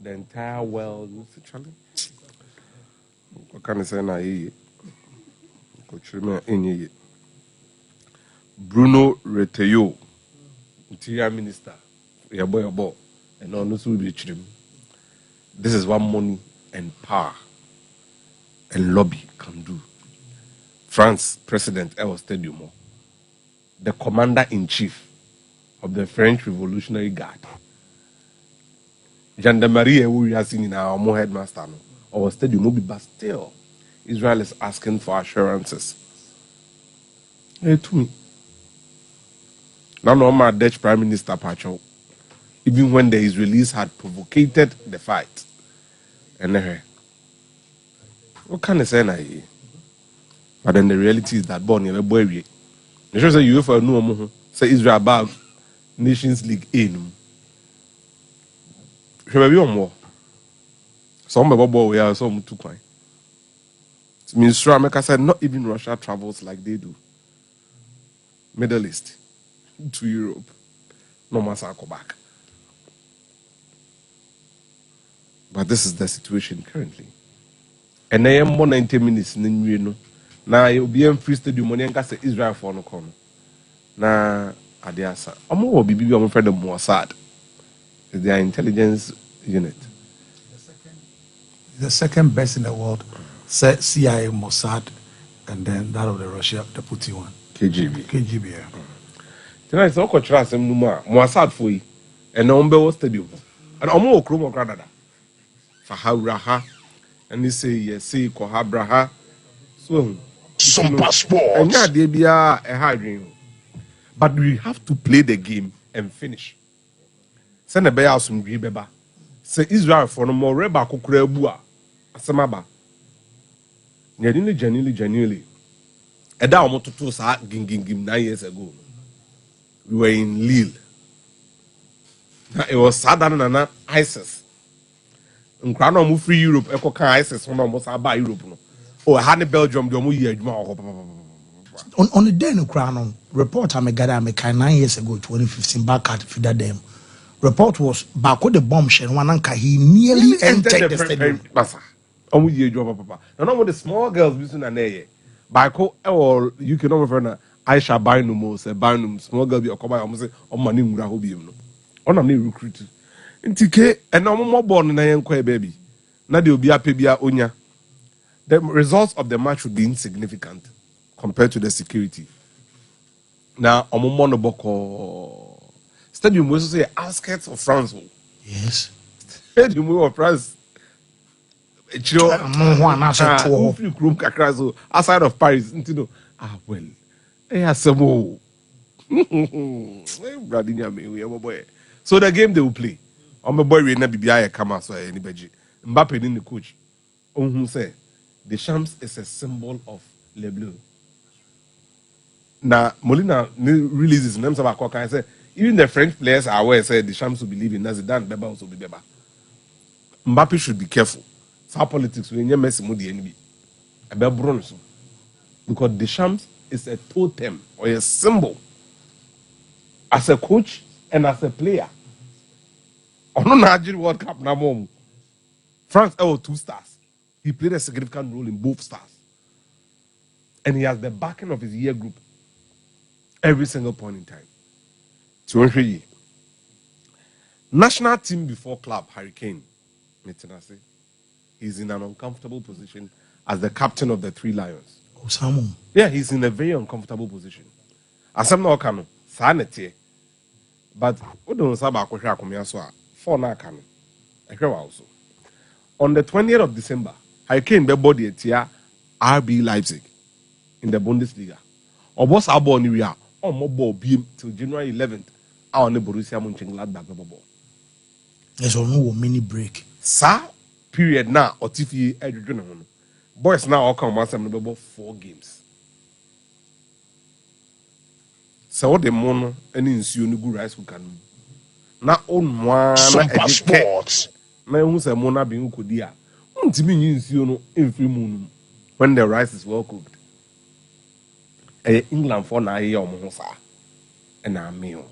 the entire world. What can I say now? Bruno Retailleau, Interior Minister, your boy, and on this will be him. This is what money and power and lobby can do. France President El Stadium, the Commander-in-Chief of the French Revolutionary Guard, Gendarmerie, who we are seeing in our headmaster, our stadium will be, but still, Israel is asking for assurances. Hey, to me. Now, my Dutch Prime Minister Pacho, even when the Israelis had provoked the fight, and what can I say now? But then the reality is that born in a boy. The show say you for no say Israel about Nations League in. Should be on more. Some babo we are some too quiet. Minister America said not even Russia travels like they do. Middle East to Europe. No matter go back. But this is the situation currently. And I am more 90 minutes in you know. Now you'll be in free stadium money and say Israel for no corner. Na Adiasa. I'm more be I'm afraid of Mossad. Their intelligence unit. The second best in the world. CIA, Mossad, and then that of the Russia, the Putin one. KGB, yeah. Tonight it's all contrast some numa. Mossad for you. And Ombe stadium. And Omo Okromo Granada. Fahabraha. And they say yes, say Kohabraha. So some passports. And yeah, they be a hard dream. But we have to play the game and finish. Send a bear some beba. Say Israel for no more reba kukurebua. Asamaba. Genuinely. Eda omototo sa gim 9 years ago. We were in Lille. It was sadder than ISIS. Nkwana mu free Europe eko kan ISIS no mo sa ba Europe no. Oh, had Belgium do mo yi adwuma on the day in Ukraine, report I made 9 years ago, 2015, back at Fida Dam. Report was back with the bombshell. He nearly entered the stadium. Now, with the small girls using an air. Bako or you can over Aisha Bainum, say Bainum, small girl be a combine almost on money Murahobium. On a new recruit. In TK and no more born in a young baby. Now they will be a pebia onya. The results of the match would be insignificant compared to the security. Now, Omomono Boko Stadium was say outskirts of France. Yes. Stadium of France. Outside of Paris, well, so the game they will play. I'm a boy, we never be a camera, so anybody. Mbappe in the coach. Who say the Shams is a symbol of Le Bleu. Now, Molina releases names of Akoka and say, even the French players are aware, say the Shams will believe in Zidane, Beba also be Beba. Mbappe should be careful. Our politics when you mess with the enemy. Because the Shams is a totem or a symbol as a coach and as a player. On the Nigerian World Cup, now France held 2 stars. He played a significant role in both stars. And he has the backing of his year group every single point in time. National team before club, Hurricane. He's in an uncomfortable position as the captain of the 3 Lions. Yeah, he's in a very uncomfortable position. As I'm not canon, sanity. But we don't say about 4 na canon. Also. On the 20th of December, Hurricane be body at RB Leipzig in the Bundesliga. Or was our born area on mobile beam till January 11th. Our Borussia Mönchengladbach ball. There's no mini break. Sir, period now or TV edge. Boys now all come once about 4 games. So what the mono any ensue no good rice who can now own one some passports. Now who's a mona being kudia. Untimi ensue no in free moon when the rice is well cooked. England for na year omosa and our meal.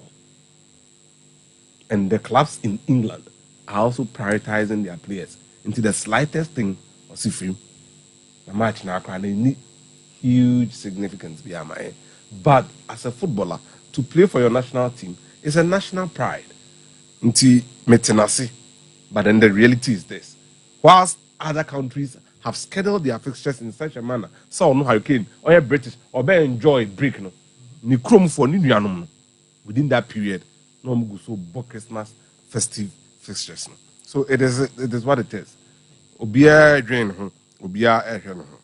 And the clubs in England are also prioritizing their players into the slightest thing or see free. The match now can need huge significance behind my. But as a footballer, to play for your national team is a national pride. Nti metenasi. But then the reality is this: whilst other countries have scheduled their fixtures in such a manner, so no hurricane or British or be enjoy break no, ni chrome for ni nuanom no. Within that period, no go so book Christmas festive fixtures no. So it is what it is. Obia drain ho, obia ehwe no ho.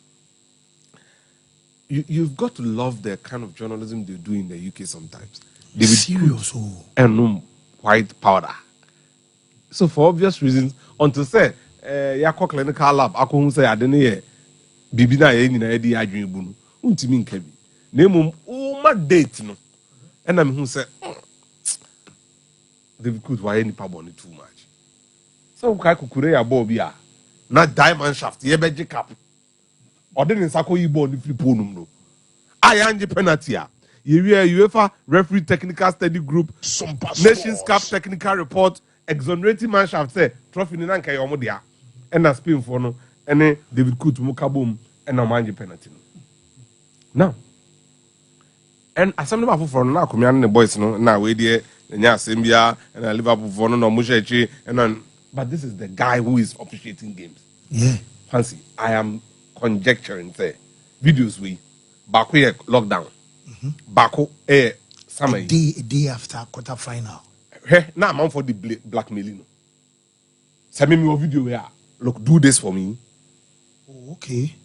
You've got to love the kind of journalism they do in the UK sometimes. They would Serious. and white powder. So for obvious reasons, until say yakọ clinical lab, akọ say ade ne ye bibi na ye nyina ye di adwen bu no. Untimi nka bi. Na emom o ma date no. And I'm who say David could why any pabon too much. So kai kukure ya ball bi a na diamond shaft ye beje cap. Ode ne nsako yi ball ni free ponum no. Ayanje penalty a. Ye UEFA referee technical study group Nations Cup technical report exonerating man shaft say trophy ni nanka yomo dia. And na Spain for no ene David Coot mu kabom and na manje penalty no. Now and assembly of for na komian the boys no na we dey nya asembia and Liverpool for no mo shechi and but this is the guy who is officiating games. Yeah. Fancy, I am conjecturing say videos we back here lockdown. Bako summer A day after quarter final. now I'm for the blackmailing. Send me your video where look do this for me. Oh, okay.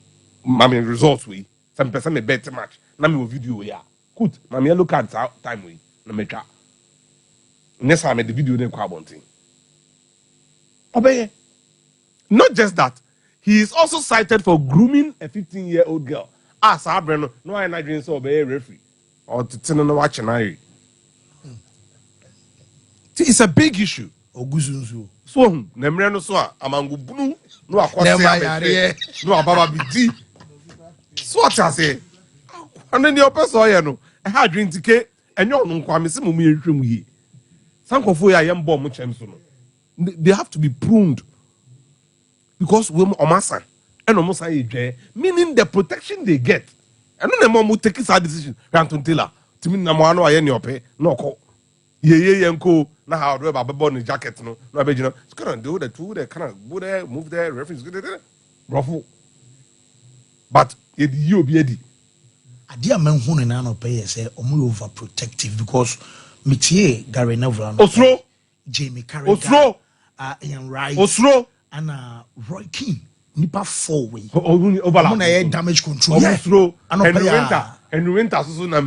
Mommy results we some person may bet match. Now me video where good. Mommy look at time we na me twa. Next time the video dem kwa bonting. Obey. Not just that, he is also cited for grooming a 15-year-old girl. Sabreno, no I not so obey referee. Or to tell no watch an it's a big issue. Oguzunzu. So, Nemreno so amangu bunu no akwase no ababa bidi. So what I say? And then your person no, I had drink ticket and you no kwame se mumu yetwem yi. Sankofo ya yem bom chem so no. They have to be pruned because we omasa and omosa ye meaning the protection they get. And then the mom will take his decision. Ranton Taylor, Timmy Namano, I any ope, no call. Ye yanko, now how do I born in jacket? No, it's gonna do the two, they kind of go there, move there, reference, ruffle. But you be a Adia men who in an pay say omu overprotective because Mitie Gary Neville Osro Jamie Carragher Osro Ian Rice Osro and Roy Keane nipa 4 way overlap na damage control Osro and Winter so na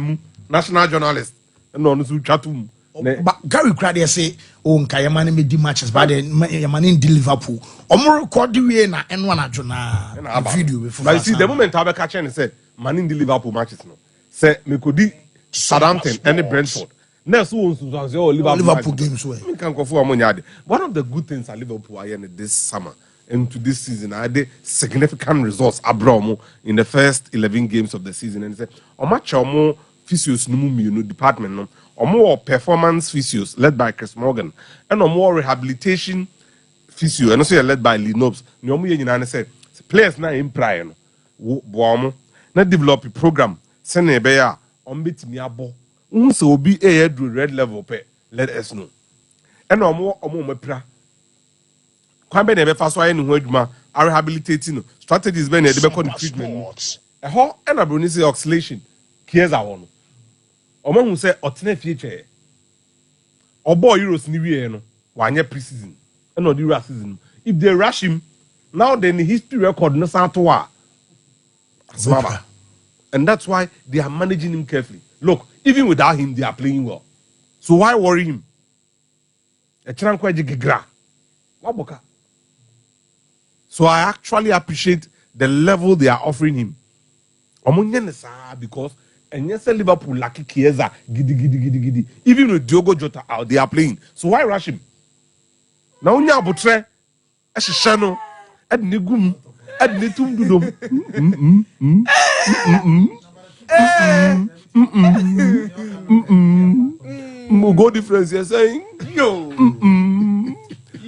national journalist no no so chatum. But Gary Crowder say, "Oh, Nkayamani made the matches, but then Yamani in Liverpool. Omo record the way na N1 adjona video before." But you see, the moment I be catching and say, "Man in the Liverpool matches no." Say me could di Southampton and Brentford. Next one so say Liverpool games way. Me can go for amonyade. One of the good things at Liverpool are in this summer into this season, I had significant results abroad in the first 11 games of the season, and say, "O match omo physios no mu department no." Or more performance physios led by Chris Morgan, and or more rehabilitation physio, and also led by Lee Nobs. No more said players na in prior no na develop a program. Send a bear on bit me abo. So be a red level pay. Let us know. And or more pra. Kwambe nebe faso aye no adwuma rehabilitating strategies be na de be call treatment. E ho and abroni say oscillation. Kies a one. Omo hu say otena future obo Euros ni wie no wanye preseason and the Euro season if they rush him now then the history record no santo a and that's why they are managing him carefully. Look, even without him they are playing well, so why worry him? E chira nkwa gigra waboka. So I actually appreciate the level they are offering him omo nyene sa because and yes, Liverpool lucky Chiesa, gidi. Even with Diogo Jota out, they are playing. So why rush him? Now unya abutre, eshishano, ed nigum, ed nitum dudum. Go difference, you're saying,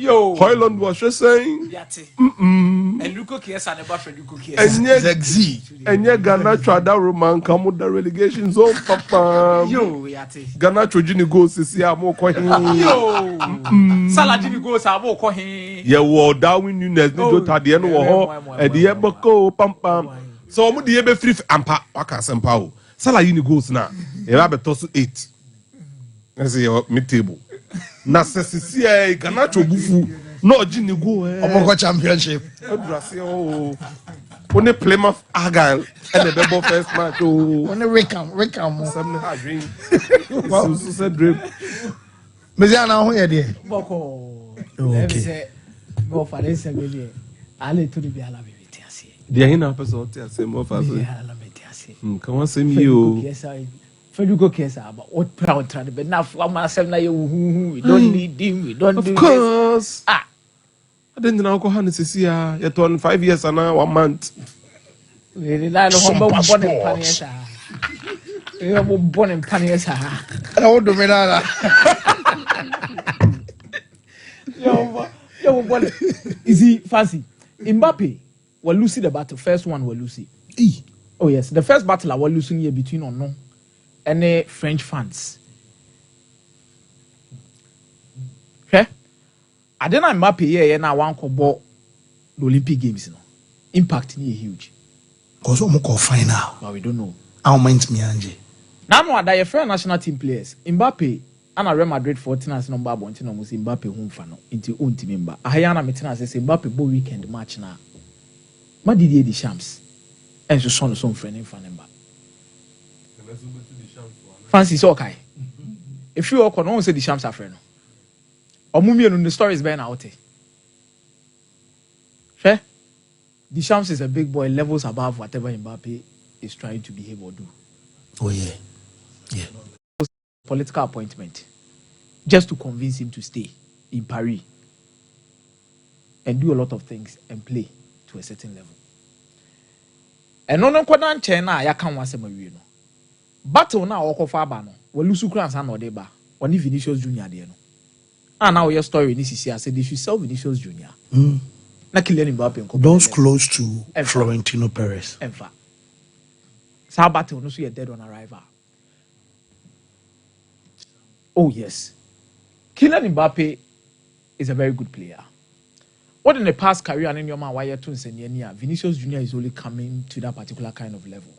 Yo. Hoyland was just saying. And Luko Kiesa never for Luko Kiesa. And yet, Zegzi. and yet, Ghana tried that Roman come with the relegation zone, Papa. Yo, yate. Ghana Trojini goes to see more coin. Yo. Saladini goes abo ko he. Yeah, well, Darwin Nunes, no at the end of war, at the Eboko, pam pam. So, I'm the Ebe free ampa, Waka Sampao. Salayini goes now. You have a toss 8. Let's see your mid table. Na sesi Ghana Trobufu, no Jini go. Omoko championship. Oh, only Plymouth Argyle and the double first match. Oh, Only Rickham. something I dream. So said dream. Meziana who here? Boko. Okay. Go for this million. Ale to the biala be tiase. Dia hina person tia say more fast. Biala be tiase. Can one say me you? Fedugo Kiesa about what proud trying but now for myself na you we don't need him, we don't do Of course. Ah. I didn't know how to see ya. You turn 5 years and now 1 month. We rely on Super born sports. in Paniesa. We are born in Paniesa. I want to menala. Yo, born. Is he fancy? Mbappe will lose the battle. First one will lose. Oh yes, the first battle I will lose here between Ono and the French fans. Okay? I don't know Mbappe here now one ball the Olympic Games. No impact is huge. Because Omoko final. But we don't know. How mind me Angie. Now no that your friend national team players. Mbappe and Real Madrid 14 number bonti no musi Mbappe home fan no into own team member. Ahayana metina say Mbappe bo weekend match na. Ma Didier Deschamps. And so son some friend in fan member. Fancy so okay. If you all no say Deschamps are friend. Omumi no the story is being out. Fair? Deschamps is a big boy, levels above whatever Mbappe is trying to behave or do. Oh yeah. Yeah. Political appointment just to convince him to stay in Paris and do a lot of things and play to a certain level. And no kwadan che na ya kan wasem awie no. Battle na okofa aba no. We lose Ukraine san no dey ba. Oni Vinicius Junior dey no. And now your story ni sisi say they should sell Vinicius Junior. Na Kylian Mbappe nko. Those close to Florentino Perez. Enfa. Sa battle no so you dead on arrival. Oh yes. Kylian Mbappe is a very good player. What in the past career and in your man why to Senior Vinicius Junior is only coming to that particular kind of level.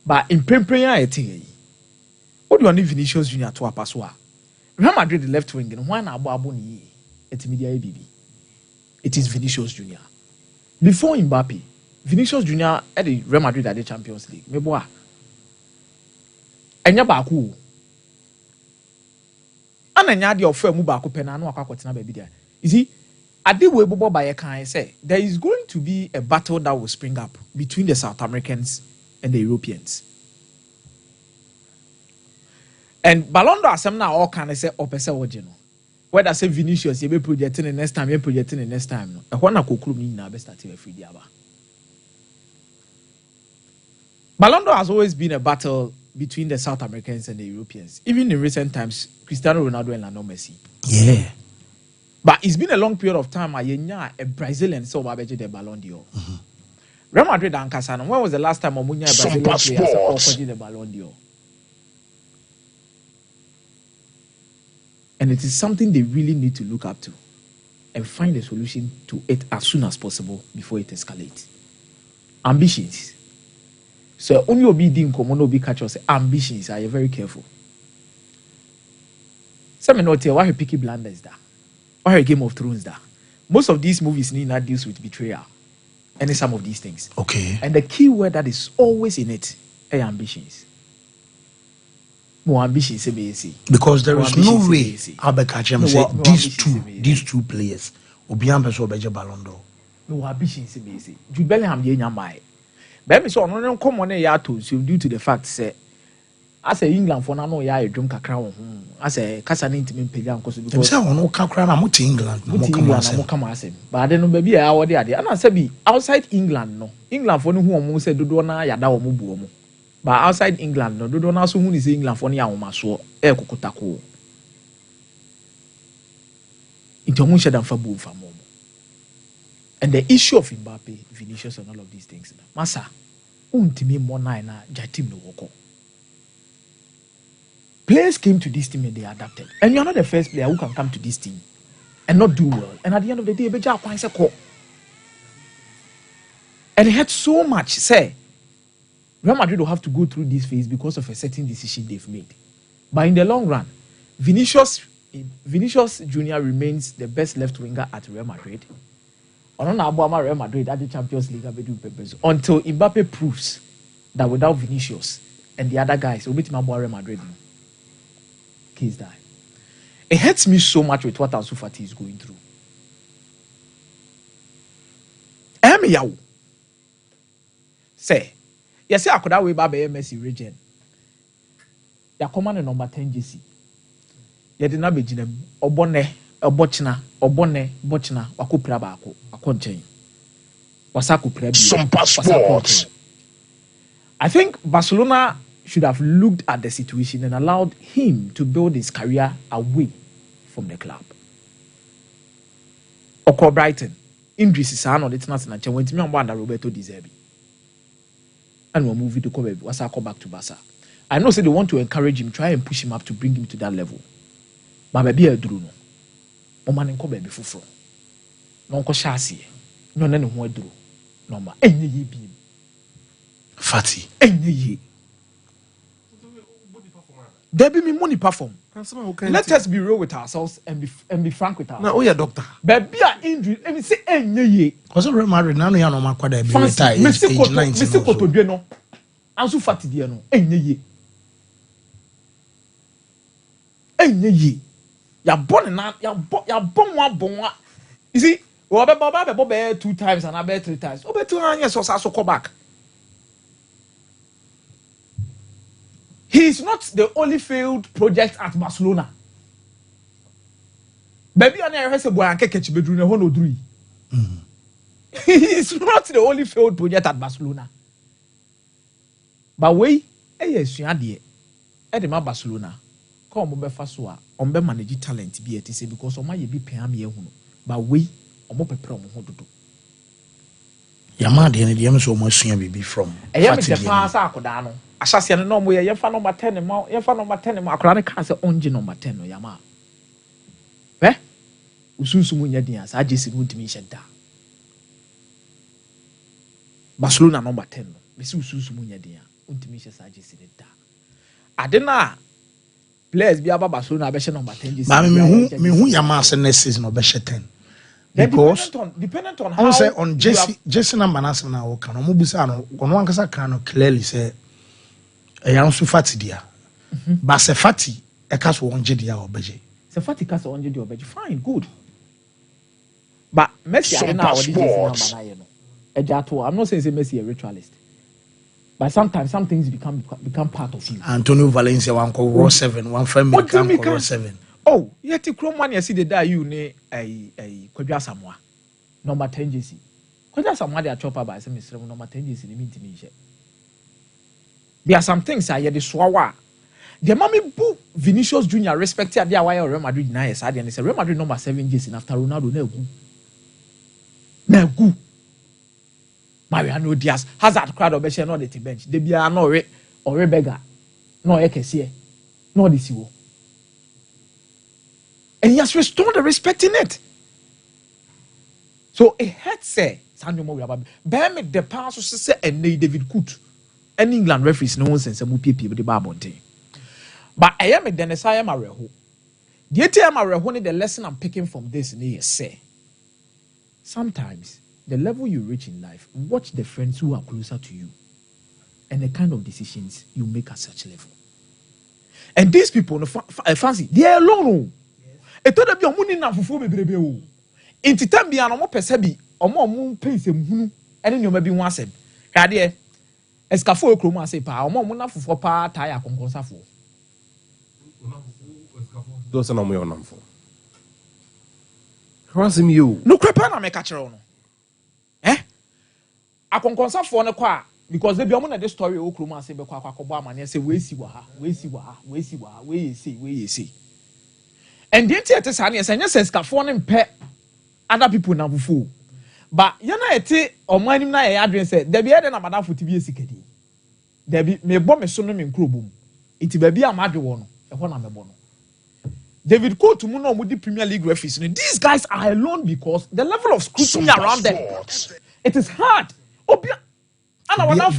But in Premprea what do you need Vinicius Junior to a paswa? Real Madrid the left wing and one abo ni it's media ABB. It is Vinicius Junior. Before Mbappe, Vinicius Junior at the Real Madrid at the Champions League. Meboa. Enya baku. Ananya di offer mu baako pɛ na no akwakwetena ba bi dia. You see, ade we bobo by kan say there is going to be a battle that will spring up between the South Americans and the Europeans. And Ballon d'Or asem na all can say opese oje no. Whether say Vinicius you be projecting the next time, you projecting the next time no. E ho na kokrum ni na be start e free dia ba. Ballon d'Or has always been a battle between the South Americans and the Europeans. Even in recent times, Cristiano Ronaldo and Lionel Messi. Yeah. But it's been a long period of time. A Brazilian so babeje the Ballon d'Or. Real Madrid and Casano. When was the last time Omunya Brazilian players offered the Ballon d'Or? And it is something they really need to look up to and find a solution to it as soon as possible before it escalates. Ambitions. So only obi din komo no obi catch us ambitions are you very careful. Some not here why Peaky Blinders da. Why Game of Thrones da. Most of these movies need not deals with betrayal and some of these things. Okay. And the key word that is always in it are ambitions. More ambitions say because there is no way Albert Kachem say these two players obian person obeje Ballon d'Or. No ambitions say Jude Bellingham dey nyamai. But me so no come on ya to so due to the fact say as a England for na no ya drum kakra wo ho as a kasa na intimi mpega nkoso because them say ono kakra na mo to England na mo come asem but then no baby ya wo dey ade ana say be outside England no England for no hu omo say dodo na yada wo mo bu omo but outside England no dodo na so hu ni say England for no ya wo maso e kokotako Into omo share them for boom for more. And the issue of Mbappe, Vinicius, and all of these things, Massa, untimi more nine jatim no woko. Players came to this team and they adapted. And you're not the first player who can come to this team and not do well. And at the end of the day, Beja points a call. And it hurt so much, say, Real Madrid will have to go through this phase because of a certain decision they've made. But in the long run, Vinicius Jr. remains the best left winger at Real Madrid. Real Madrid at the Champions League until Mbappe proves that without Vinicius and the other guys, we'll beat Real Madrid. Case die. It hurts me so much with what Ansu Fati is going through. Say, yes, I could have way by Messi region. Ya command number 10 JC. Ya did not be jinem obone obochna wako praba ako nchen. Wasako prebi. Some passports. I think Barcelona should have looked at the situation and allowed him to build his career away from the club. Oko Brighton, injuries is an it's not an when Timmy and Roberto De Zerbi. And we'll move it to Kobe. Wasako back to Barca. I know say they want to encourage him, try and push him up to bring him to that level. But maybe a drew no. Oman in Kobe before from. No shasi. No none who drew. No ma. Any ye beam. Fatty. Any ye. There be me money perform. Let us be real with ourselves and be frank with ourselves. Now, yeah, doctor. Baby are injured. And we say any ye. Because Real Madrid now no ma kwada be retire. Age 19. Mr. Koto do no. Ansu Fati dey no. Any ye. Enye ye ya born na ya bon wa you see we be 2 times and I 3 times o be 2 years so come back. He is not the only failed project at Barcelona. Baby on here say boy anke kechi bedru na ho no dru. He is not the only failed project at Barcelona. But we esua de e de ma Barcelona come be faso a on be manage talent bi eti say because oma ye bi pam ye hu no but we omo pepere omo ho dodo yama de ne de am so omo asua bibi from e me de pass akoda no asase no omo ye fa number 10 ma ye fa number 10 ma akora ne ka say onje number 10 no yama usunsumu nya dia sa jesi no ntimi hyeda Barcelona number 10 no me si usunsumu nya dia ntimi hye sa jesi ne da adena players bi aba Barcelona be number 10 jesi ba me hu yama se next season no be 10 because dependent on how say on Jesse number na se na wo kan mo busa no kono ankasa kan no clearly say Ansu Fati dia ba se Fati e ka so wonje dia obeje se Fati ka so wonje dia obeje fine good but Messi are now what this number na no ejato I'm not saying say Messi a ritualist. But sometimes some things become part of you. Antonio Valencia one call raw 7, one friend me can call raw 7. Oh, yet the chrome one you see the die you ne a Kwadwa Samoa number 10 JC. Kwadwa Samoa they are chopper by some Mr. number 10 JC the mean to me. There are some things I hear the swawa. The mommy boo Vinicius Jr. respected their why Real Madrid na yes and say Real Madrid number 7 JC after Ronaldo na gu. Mariano Diaz Hazard crowd obeshe no the bench they be no or beggar no ekese no this wo and he has restored the respect in it so it had say Sandro mo we about me the pass so say and David Kut and England referees no one sense mu pie the bar bonte but I am a Denisaya Mareho the ATM Mareho the lesson I'm picking from this is say sometimes the level you reach in life, watch the friends who are closer to you and the kind of decisions you make at such level. And these people, fancy, they are alone. It told them your money now for me. In time, be an omo percebi, omo moon pays him, and then you may be one said, Cadia, Escafo Croma say, Pa, omo mona for pa, tire conconsafo. Those are not my own for. Crossing you. No crepana make catcher on. I can concern for the car because they be on the story. Okruma say, "Bekwa kwa kobo amane say we see waha, we see waha, we see waha, we see." and the entire tesani is any sense phone pet other people now before. But you know it or my name na address said there be other na madam for TV sikedi. There be me bomb me sono me nkrobom. It be a mad one. E ho na me bono. David Coe to Muno with the Premier League referees. These guys are alone because the level of scrutiny around them. It is hard. Obia ana wadan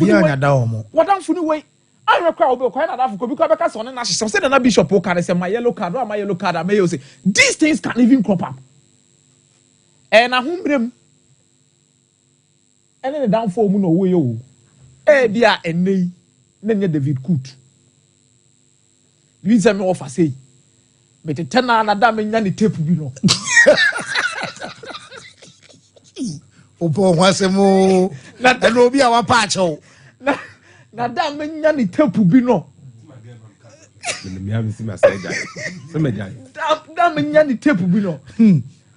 funu way. I require obi ko na dafu ko because beka so na hye say na bishop o can say my yellow card or my yellow card may you say these things can even crop up. And ahumbrem ene ne down for mu no we yo. Eh dia enei na nye David Coe. We say me offer say but the tenor na da me nya ni tape bi no. Opo hwasemo na obi a wa patch o. Na da me nya ni tape bi no. Me have see my side guy. So me guy. Da me nya ni tape bi no.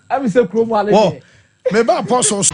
I be say kromo ale. Me ba apostles